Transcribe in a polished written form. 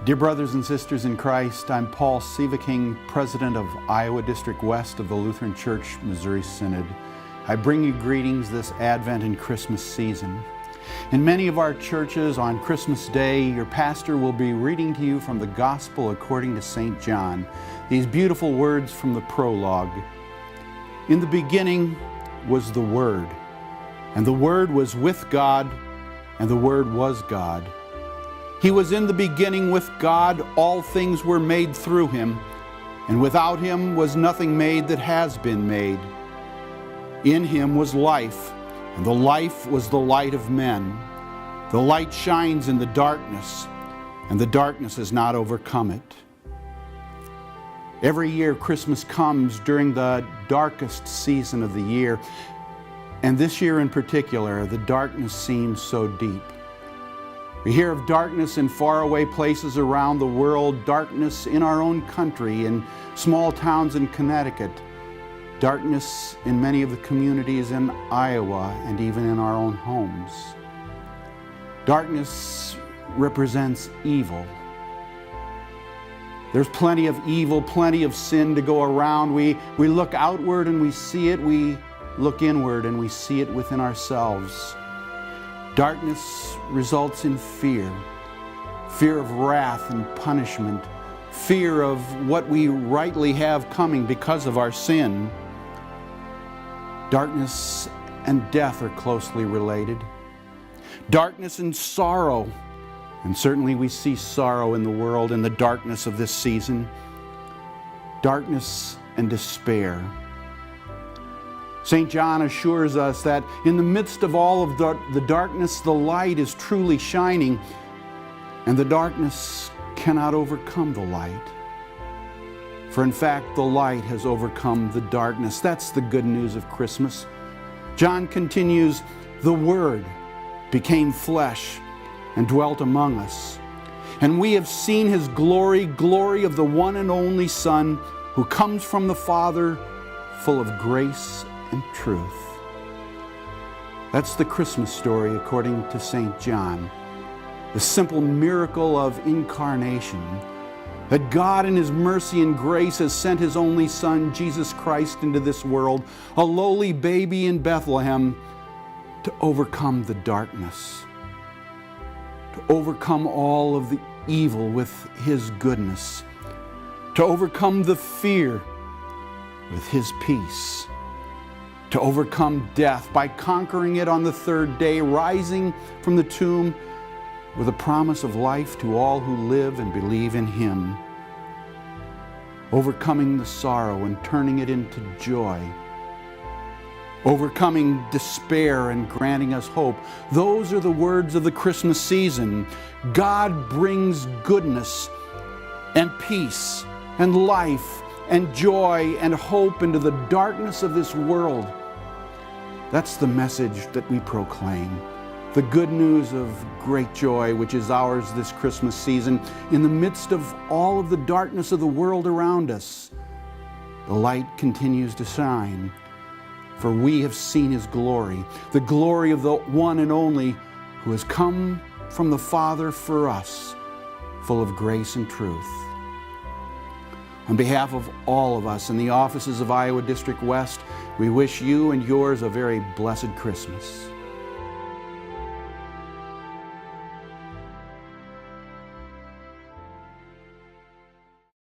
Dear brothers and sisters in Christ, I'm Paul Sieveking, President of Iowa District West of the Lutheran Church Missouri Synod. I bring you greetings this Advent and Christmas season. In many of our churches on Christmas Day, your pastor will be reading to you from the Gospel according to St. John, these beautiful words from the prologue. In the beginning was the Word, and the Word was with God, and the Word was God. He was in the beginning with God. All things were made through Him, and without Him was nothing made that has been made. In Him was life, and the life was the light of men. The light shines in the darkness, and the darkness has not overcome it. Every year Christmas comes during the darkest season of the year, and this year in particular, the darkness seems so deep. We hear of darkness in faraway places around the world, darkness in our own country, in small towns in Connecticut, darkness in many of the communities in Iowa, and even in our own homes. Darkness represents evil. There's plenty of evil, plenty of sin to go around. We look outward and we see it. We look inward and we see it within ourselves. Darkness results in fear of wrath and punishment, fear of what we rightly have coming because of our sin. Darkness and death are closely related. Darkness and sorrow, and certainly we see sorrow in the world in the darkness of this season. Darkness and despair. St. John assures us that in the midst of all of the darkness, the light is truly shining, and the darkness cannot overcome the light. For in fact, the light has overcome the darkness. That's the good news of Christmas. John continues, "The Word became flesh and dwelt among us. And we have seen His glory, glory of the one and only Son, who comes from the Father, full of grace and truth." That's the Christmas story according to St. John. The simple miracle of incarnation, that God in His mercy and grace has sent His only Son, Jesus Christ, into this world, a lowly baby in Bethlehem, to overcome the darkness, to overcome all of the evil with His goodness, to overcome the fear with His peace, to overcome death by conquering it on the third day, rising from the tomb with a promise of life to all who live and believe in Him, overcoming the sorrow and turning it into joy, overcoming despair and granting us hope. Those are the words of the Christmas season. God brings goodness and peace and life and joy and hope into the darkness of this world. That's the message that we proclaim. The good news of great joy, which is ours this Christmas season. In the midst of all of the darkness of the world around us, the light continues to shine, for we have seen His glory, the glory of the one and only who has come from the Father for us, full of grace and truth. On behalf of all of us in the offices of Iowa District West, we wish you and yours a very blessed Christmas.